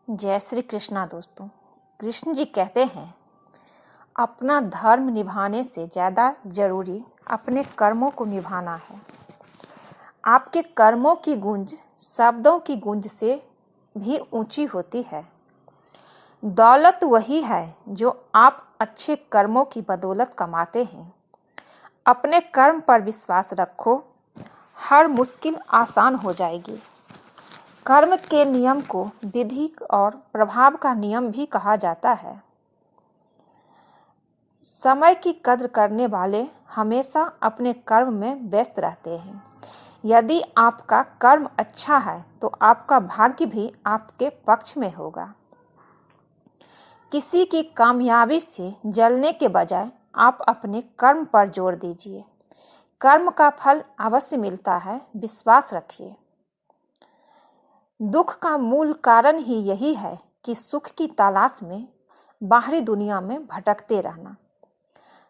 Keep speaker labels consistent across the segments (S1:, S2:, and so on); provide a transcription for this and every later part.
S1: जय श्री कृष्णा। दोस्तों, कृष्ण जी कहते हैं, अपना धर्म निभाने से ज़्यादा जरूरी अपने कर्मों को निभाना है। आपके कर्मों की गूंज शब्दों की गूंज से भी ऊंची होती है। दौलत वही है जो आप अच्छे कर्मों की बदौलत कमाते हैं। अपने कर्म पर विश्वास रखो, हर मुश्किल आसान हो जाएगी। कर्म के नियम को विधि और प्रभाव का नियम भी कहा जाता है। समय की कद्र करने वाले हमेशा अपने कर्म में व्यस्त रहते हैं। यदि आपका कर्म अच्छा है तो आपका भाग्य भी आपके पक्ष में होगा। किसी की कामयाबी से जलने के बजाय आप अपने कर्म पर जोर दीजिए। कर्म का फल अवश्य मिलता है, विश्वास रखिए। दुख का मूल कारण ही यही है कि सुख की तलाश में बाहरी दुनिया में भटकते रहना।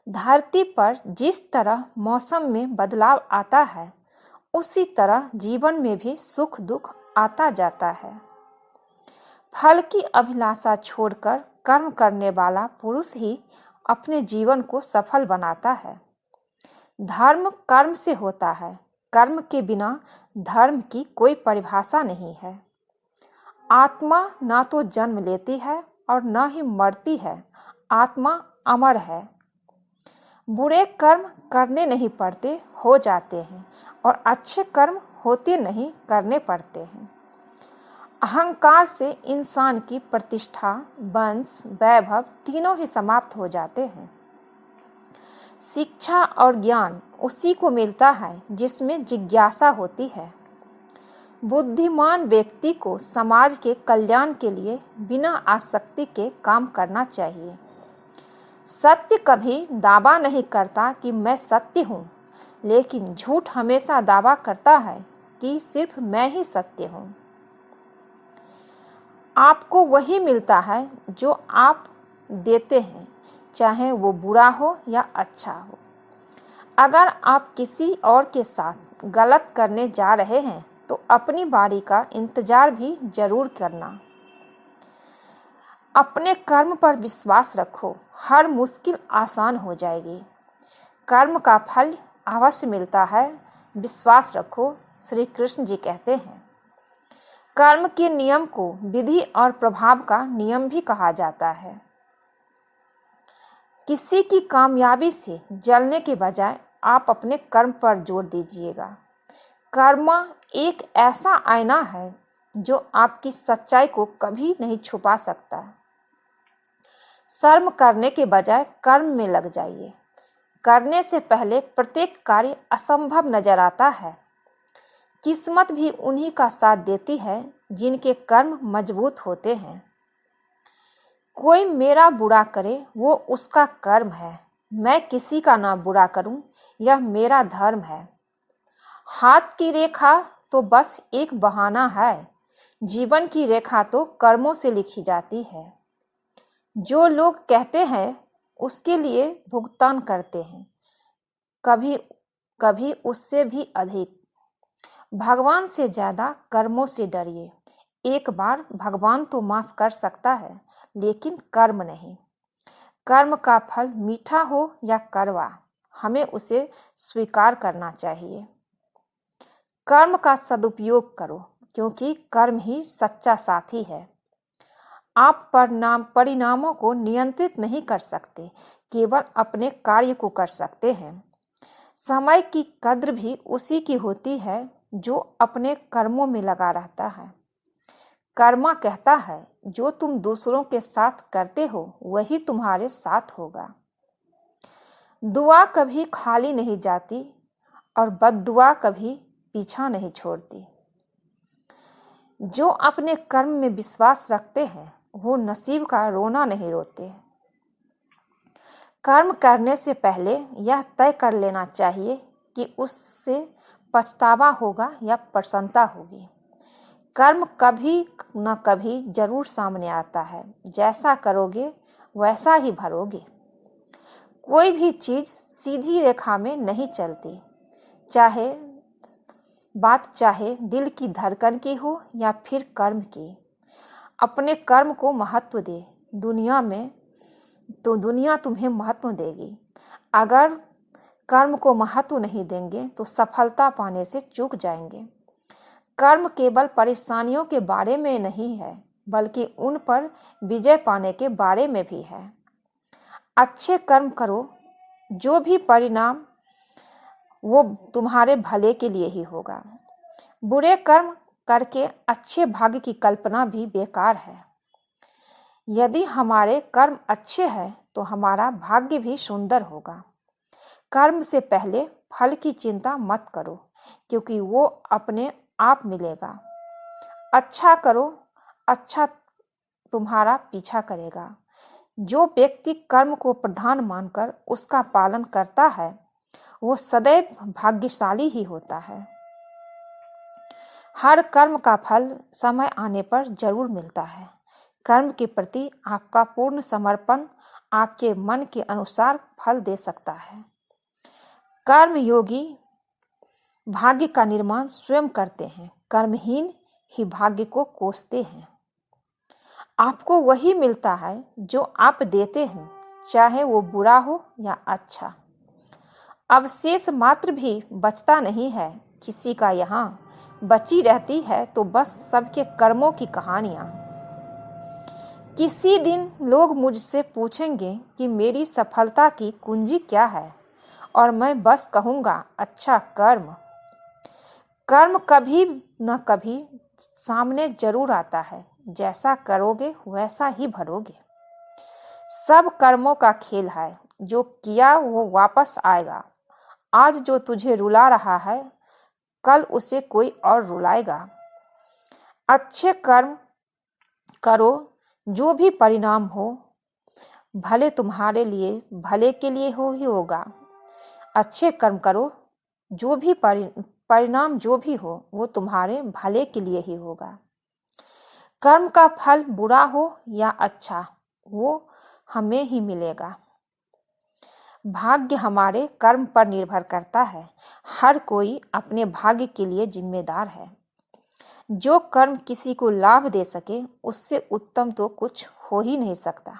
S1: धरती पर जिस तरह मौसम में बदलाव आता है, उसी तरह जीवन में भी सुख दुख आता जाता है। फल की अभिलाषा छोड़कर कर्म करने वाला पुरुष ही अपने जीवन को सफल बनाता है। धर्म कर्म से होता है, कर्म के बिना धर्म की कोई परिभाषा नहीं है। आत्मा ना तो जन्म लेती है और न ही मरती है, आत्मा अमर है। बुरे कर्म करने नहीं पड़ते, हो जाते हैं, और अच्छे कर्म होते नहीं, करने पड़ते हैं। अहंकार से इंसान की प्रतिष्ठा, वंश, वैभव तीनों ही समाप्त हो जाते हैं। शिक्षा और ज्ञान उसी को मिलता है जिसमें जिज्ञासा होती है। बुद्धिमान व्यक्ति को समाज के कल्याण के लिए बिना आसक्ति के काम करना चाहिए। सत्य कभी दावा नहीं करता कि मैं सत्य हूँ, लेकिन झूठ हमेशा दावा करता है कि सिर्फ मैं ही सत्य हूँ। आपको वही मिलता है जो आप देते हैं, चाहे वो बुरा हो या अच्छा हो। अगर आप किसी और के साथ गलत करने जा रहे हैं तो अपनी बारी का इंतजार भी जरूर करना। अपने कर्म पर विश्वास रखो, हर मुश्किल आसान हो जाएगी। कर्म का फल अवश्य मिलता है, विश्वास रखो। श्री कृष्ण जी कहते हैं, कर्म के नियम को विधि और प्रभाव का नियम भी कहा जाता है। किसी की कामयाबी से जलने के बजाय आप अपने कर्म पर जोर दीजिएगा। कर्म एक ऐसा आईना है जो आपकी सच्चाई को कभी नहीं छुपा सकता। शर्म करने के बजाय कर्म में लग जाइए। करने से पहले प्रत्येक कार्य असंभव नजर आता है। किस्मत भी उन्हीं का साथ देती है जिनके कर्म मजबूत होते हैं। कोई मेरा बुरा करे वो उसका कर्म है, मैं किसी का ना बुरा करूं यह मेरा धर्म है। हाथ की रेखा तो बस एक बहाना है, जीवन की रेखा तो कर्मों से लिखी जाती है। जो लोग कहते हैं उसके लिए भुगतान करते हैं, कभी कभी उससे भी अधिक। भगवान से ज्यादा कर्मों से डरिए। एक बार भगवान तो माफ कर सकता है, लेकिन कर्म नहीं। कर्म का फल मीठा हो या कड़वा, हमें उसे स्वीकार करना चाहिए। कर्म का सदुपयोग करो, क्योंकि कर्म ही सच्चा साथी है। आप परिणामों को नियंत्रित नहीं कर सकते, केवल अपने कार्य को कर सकते हैं। समय की कद्र भी उसी की होती है जो अपने कर्मों में लगा रहता है। कर्मा कहता है, जो तुम दूसरों के साथ करते हो वही तुम्हारे साथ होगा। दुआ कभी खाली नहीं जाती और बद्दुआ कभी पीछा नहीं छोड़ती। जो अपने कर्म में विश्वास रखते हैं वो नसीब का रोना नहीं रोते। कर्म करने से पहले यह तय कर लेना चाहिए कि उससे पछतावा होगा या प्रसन्नता होगी। कर्म कभी न कभी जरूर सामने आता है, जैसा करोगे वैसा ही भरोगे। कोई भी चीज सीधी रेखा में नहीं चलती, चाहे दिल की धड़कन की हो या फिर कर्म की। अपने कर्म को महत्व दे, दुनिया में तो दुनिया तुम्हें महत्व देगी। अगर कर्म को महत्व नहीं देंगे तो सफलता पाने से चूक जाएंगे। कर्म केवल परेशानियों के बारे में नहीं है, बल्कि उन पर विजय पाने के बारे में भी है। अच्छे कर्म करो, जो भी परिणाम वो तुम्हारे भले के लिए ही होगा। बुरे कर्म करके अच्छे भाग्य की कल्पना भी बेकार है। यदि हमारे कर्म अच्छे हैं तो हमारा भाग्य भी सुंदर होगा। कर्म से पहले फल की चिंता मत करो, क्योंकि वो अपने आप मिलेगा। अच्छा करो, अच्छा तुम्हारा पीछा करेगा। जो व्यक्ति कर्म को प्रधान मानकर उसका पालन करता है, वो सदैव भाग्यशाली ही होता है। हर कर्म का फल समय आने पर जरूर मिलता है। कर्म के प्रति आपका पूर्ण समर्पण आपके मन के अनुसार फल दे सकता है। कर्म योगी भाग्य का निर्माण स्वयं करते हैं, कर्महीन ही भाग्य को कोसते हैं। आपको वही मिलता है जो आप देते हैं, चाहे वो बुरा हो या अच्छा। अवशेष मात्र भी बचता नहीं है किसी का, यहाँ बची रहती है तो बस सबके कर्मों की कहानियां। किसी दिन लोग मुझसे पूछेंगे कि मेरी सफलता की कुंजी क्या है, और मैं बस कहूँगा, अच्छा कर्म। कर्म कभी न कभी सामने जरूर आता है। जैसा करोगे वैसा ही भरोगे। सब कर्मों का खेल है, जो किया वो वापस आएगा। आज जो तुझे रुला रहा है, कल उसे कोई और रुलाएगा। अच्छे कर्म करो, जो भी परिणाम हो भले तुम्हारे लिए भले के लिए हो ही होगा। अच्छे कर्म करो, जो भी परिणाम जो भी हो वो तुम्हारे भले के लिए ही होगा। कर्म का फल बुरा हो या अच्छा, वो हमें ही मिलेगा। भाग्य हमारे कर्म पर निर्भर करता है। हर कोई अपने भाग्य के लिए जिम्मेदार है। जो कर्म किसी को लाभ दे सके, उससे उत्तम तो कुछ हो ही नहीं सकता।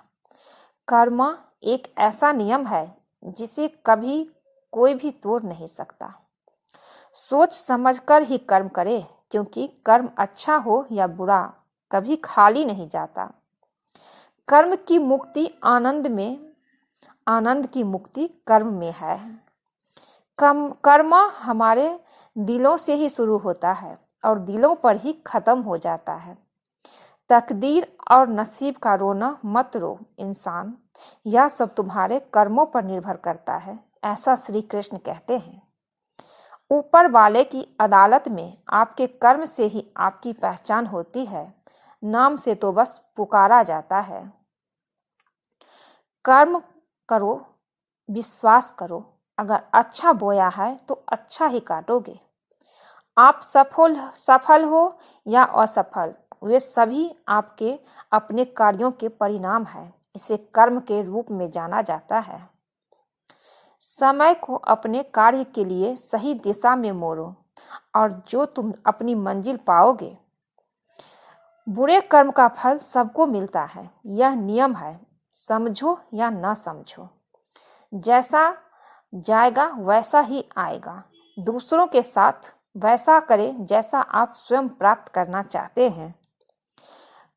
S1: कर्म एक ऐसा नियम है जिसे कभी कोई भी तोड़ नहीं सकता। सोच समझकर ही कर्म करे, क्योंकि कर्म अच्छा हो या बुरा कभी खाली नहीं जाता। कर्म की मुक्ति आनंद की मुक्ति कर्म में है। कर्म हमारे दिलों से ही शुरू होता है और दिलों पर ही खत्म हो जाता है। तकदीर और नसीब का रोना मत रो इंसान, यह सब तुम्हारे कर्मों पर निर्भर करता है, ऐसा श्री कृष्ण कहते हैं। ऊपर वाले की अदालत में आपके कर्म से ही आपकी पहचान होती है, नाम से तो बस पुकारा जाता है। कर्म करो, विश्वास करो, अगर अच्छा बोया है तो अच्छा ही काटोगे। आप सफल हो या असफल, वे सभी आपके अपने कार्यों के परिणाम है। इसे कर्म के रूप में जाना जाता है। समय को अपने कार्य के लिए सही दिशा में मोड़ो, और जो तुम अपनी मंजिल पाओगे। बुरे कर्म का फल सबको मिलता है, यह नियम है, समझो या ना समझो। जैसा जाएगा वैसा ही आएगा। दूसरों के साथ वैसा करें जैसा आप स्वयं प्राप्त करना चाहते हैं।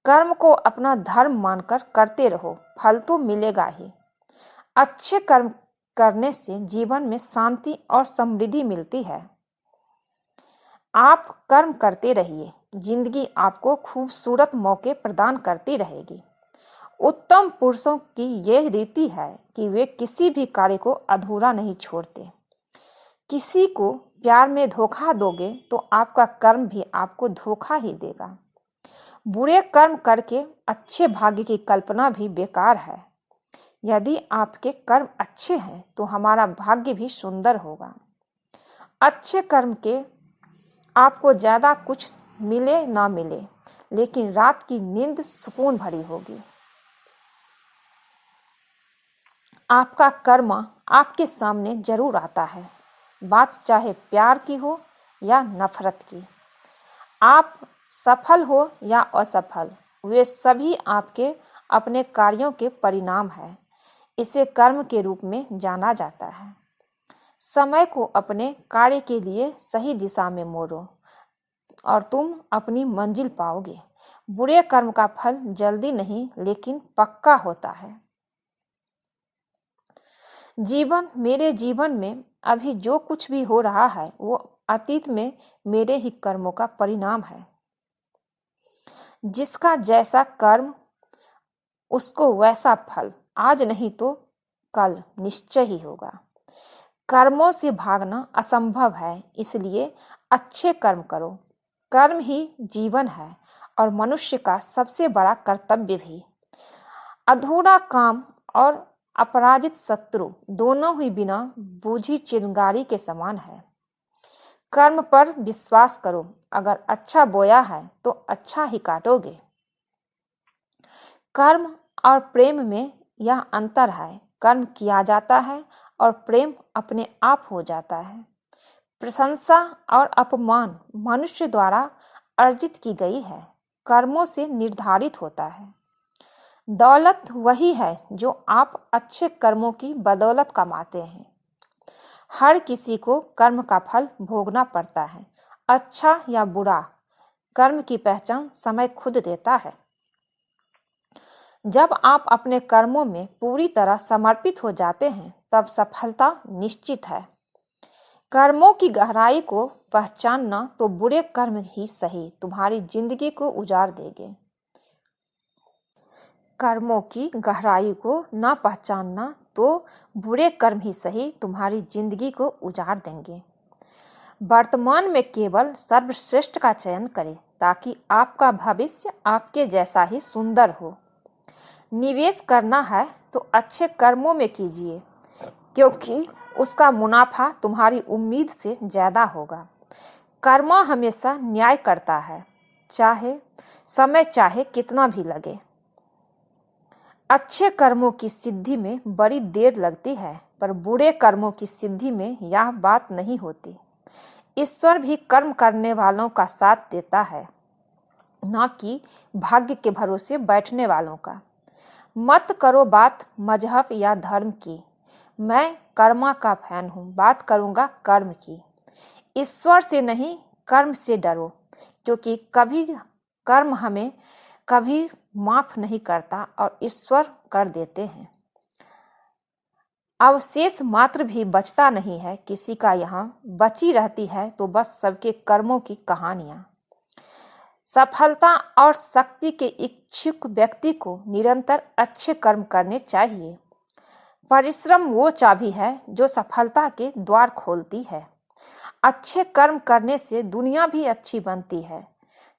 S1: कर्म को अपना धर्म मानकर करते रहो, फल तो मिलेगा ही। अच्छे कर्म करने से जीवन में शांति और समृद्धि मिलती है। आप कर्म करते रहिए, जिंदगी आपको खूबसूरत मौके प्रदान करती रहेगी। उत्तम पुरुषों की यह रीति है कि वे किसी भी कार्य को अधूरा नहीं छोड़ते। किसी को प्यार में धोखा दोगे तो आपका कर्म भी आपको धोखा ही देगा। बुरे कर्म करके अच्छे भाग्य की कल्पना भी बेकार है। यदि आपके कर्म अच्छे हैं तो हमारा भाग्य भी सुंदर होगा। अच्छे कर्म के आपको ज्यादा कुछ मिले ना मिले, लेकिन रात की नींद सुकून भरी होगी। आपका कर्म आपके सामने जरूर आता है, बात चाहे प्यार की हो या नफरत की। आप सफल हो या असफल, वे सभी आपके अपने कार्यों के परिणाम हैं। इसे कर्म के रूप में जाना जाता है। समय को अपने कार्य के लिए सही दिशा में मोड़ो और तुम अपनी मंजिल पाओगे। बुरे कर्म का फल जल्दी नहीं लेकिन पक्का होता है। मेरे जीवन में अभी जो कुछ भी हो रहा है वो अतीत में मेरे ही कर्मों का परिणाम है। जिसका जैसा कर्म उसको वैसा फल आज नहीं तो कल निश्चय ही होगा। कर्मों से भागना असंभव है, इसलिए अच्छे कर्म करो। कर्म ही जीवन है और मनुष्य का सबसे बड़ा कर्तव्य भी। अधूरा काम और अपराजित शत्रु दोनों ही बिना बूझी चिंगारी के समान है। कर्म पर विश्वास करो, अगर अच्छा बोया है तो अच्छा ही काटोगे। कर्म और प्रेम में यह अंतर है। कर्म किया जाता है और प्रेम अपने आप हो जाता है। प्रशंसा और अपमान मनुष्य द्वारा अर्जित की गई है, कर्मों से निर्धारित होता है। दौलत वही है जो आप अच्छे कर्मों की बदौलत कमाते हैं। हर किसी को कर्म का फल भोगना पड़ता है, अच्छा या बुरा। कर्म की पहचान समय खुद देता है। जब आप अपने कर्मों में पूरी तरह समर्पित हो जाते हैं तब सफलता निश्चित है। कर्मों की गहराई को पहचानना तो बुरे कर्म ही सही तुम्हारी जिंदगी को उजाड़ देंगे। कर्मों की गहराई को ना पहचानना तो बुरे कर्म ही सही तुम्हारी जिंदगी को उजाड़ देंगे। वर्तमान में केवल सर्वश्रेष्ठ का चयन करें ताकि आपका भविष्य आपके जैसा ही सुंदर हो। निवेश करना है तो अच्छे कर्मों में कीजिए, क्योंकि उसका मुनाफा तुम्हारी उम्मीद से ज्यादा होगा। कर्म हमेशा न्याय करता है, चाहे कितना भी लगे। अच्छे कर्मों की सिद्धि में बड़ी देर लगती है, पर बुरे कर्मों की सिद्धि में यह बात नहीं होती। ईश्वर भी कर्म करने वालों का साथ देता है, ना कि भाग्य के भरोसे बैठने वालों का। मत करो बात मजहब या धर्म की, मैं कर्मा का फैन हूँ, बात करूँगा कर्म की। ईश्वर से नहीं कर्म से डरो, क्योंकि कभी कर्म हमें कभी माफ नहीं करता और ईश्वर कर देते हैं। अवशेष मात्र भी बचता नहीं है किसी का, यहाँ बची रहती है तो बस सबके कर्मों की कहानियां। सफलता और शक्ति के इच्छुक व्यक्ति को निरंतर अच्छे कर्म करने चाहिए। परिश्रम वो चाबी है जो सफलता के द्वार खोलती है। अच्छे कर्म करने से दुनिया भी अच्छी बनती है,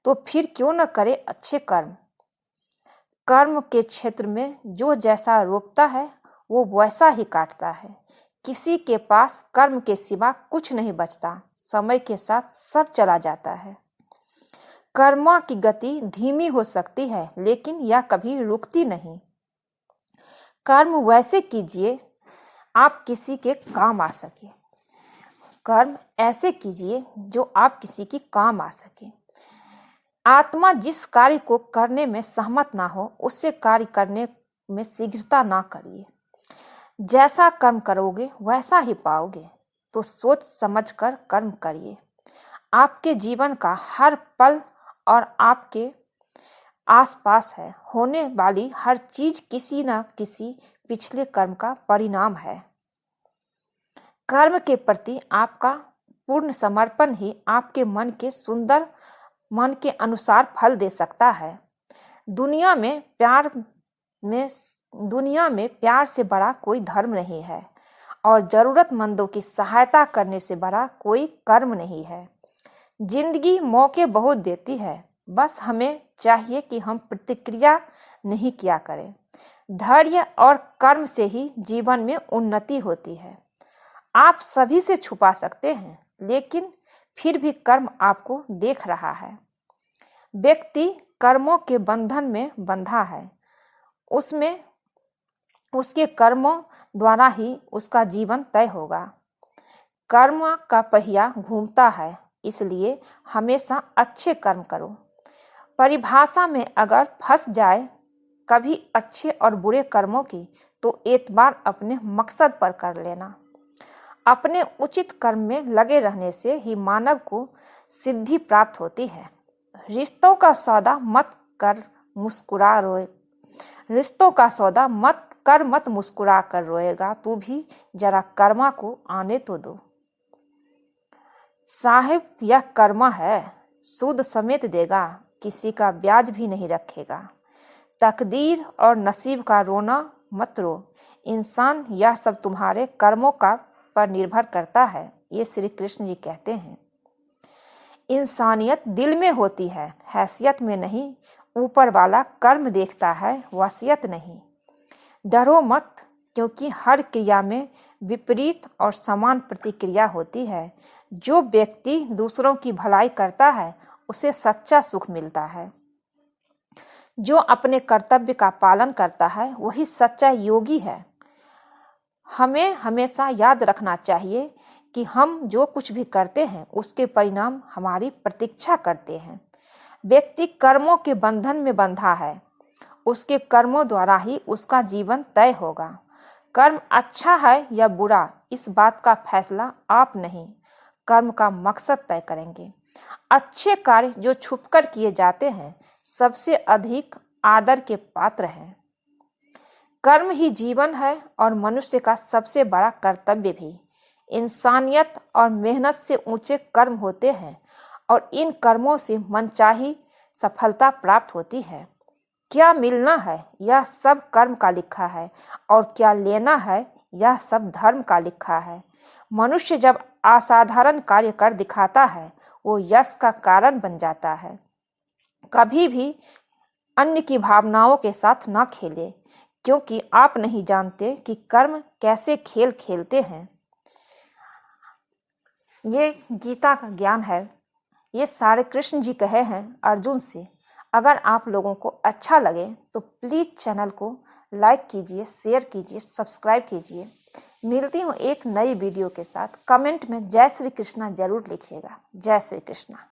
S1: तो फिर क्यों न करे अच्छे कर्म। कर्म के क्षेत्र में जो जैसा रोपता है वो वैसा ही काटता है। किसी के पास कर्म के सिवा कुछ नहीं बचता, समय के साथ सब चला जाता है। कर्म की गति धीमी हो सकती है, लेकिन यह कभी रुकती नहीं। कर्म वैसे कीजिए आप किसी के काम आ सके। कर्म ऐसे कीजिए जो आप किसी की काम आ सके। आत्मा जिस कार्य को करने में सहमत ना हो, उससे कार्य करने में शीघ्रता ना करिए। जैसा कर्म करोगे वैसा ही पाओगे, तो सोच समझकर कर्म करिए। आपके जीवन का हर पल और आपके आसपास है होने वाली हर चीज किसी न किसी पिछले कर्म का परिणाम है। कर्म के प्रति आपका पूर्ण समर्पण ही आपके मन के अनुसार फल दे सकता है। दुनिया में प्यार से बड़ा कोई धर्म नहीं है और जरूरतमंदों की सहायता करने से बड़ा कोई कर्म नहीं है। जिंदगी मौके बहुत देती है, बस हमें चाहिए कि हम प्रतिक्रिया नहीं किया करें। धैर्य और कर्म से ही जीवन में उन्नति होती है। आप सभी से छुपा सकते हैं, लेकिन फिर भी कर्म आपको देख रहा है। व्यक्ति कर्मों के बंधन में बंधा है, उसमें उसके कर्मों द्वारा ही उसका जीवन तय होगा। कर्म का पहिया घूमता है, इसलिए हमेशा अच्छे कर्म करो। परिभाषा में अगर फंस जाए कभी अच्छे और बुरे कर्मों की, तो एतबार अपने मकसद पर कर लेना। अपने उचित कर्म में लगे रहने से ही मानव को सिद्धि प्राप्त होती है। रिश्तों का सौदा मत कर मुस्कुरा रोए, रिश्तों का सौदा मत मुस्कुरा कर रोएगा तू भी, जरा कर्मा को आने तो दो। साहिब यह कर्मा है, सूद समेत देगा, किसी का ब्याज भी नहीं रखेगा। तकदीर और नसीब का रोना मत रो, इंसान यह सब तुम्हारे कर्मों का पर निर्भर करता है, ये श्री कृष्ण जी कहते हैं। इंसानियत दिल में होती है, हैसियत में नहीं। ऊपर वाला कर्म देखता है, वसीयत नहीं। डरो मत, क्योंकि हर क्रिया में विपरीत और समान प्रतिक्रिया होती है। जो व्यक्ति दूसरों की भलाई करता है उसे सच्चा सुख मिलता है। जो अपने कर्तव्य का पालन करता है वही सच्चा योगी है। हमें हमेशा याद रखना चाहिए कि हम जो कुछ भी करते हैं उसके परिणाम हमारी प्रतीक्षा करते हैं। व्यक्ति कर्मों के बंधन में बंधा है, उसके कर्मों द्वारा ही उसका जीवन तय होगा। कर्म अच्छा है या बुरा, इस बात का फैसला आप नहीं, कर्म का मकसद तय करेंगे। अच्छे कार्य जो छुपकर किए जाते हैं सबसे अधिक आदर के पात्र हैं। कर्म ही जीवन है और मनुष्य का सबसे बड़ा कर्तव्य भी। इंसानियत और मेहनत से ऊंचे कर्म होते हैं और इन कर्मों से मनचाही सफलता प्राप्त होती है। क्या मिलना है यह सब कर्म का लिखा है, और क्या लेना है यह सब धर्म का लिखा है। मनुष्य जब असाधारण कार्य कर दिखाता है वो यश का कारण बन जाता है। कभी भी अन्य की भावनाओं के साथ न खेले, क्योंकि आप नहीं जानते कि कर्म कैसे खेल खेलते हैं। ये गीता का ज्ञान है, ये सारे कृष्ण जी कहे हैं अर्जुन से। अगर आप लोगों को अच्छा लगे तो प्लीज़ चैनल को लाइक कीजिए, शेयर कीजिए, सब्सक्राइब कीजिए। मिलती हूँ एक नई वीडियो के साथ। कमेंट में जय श्री कृष्णा जरूर लिखिएगा। जय श्री कृष्णा।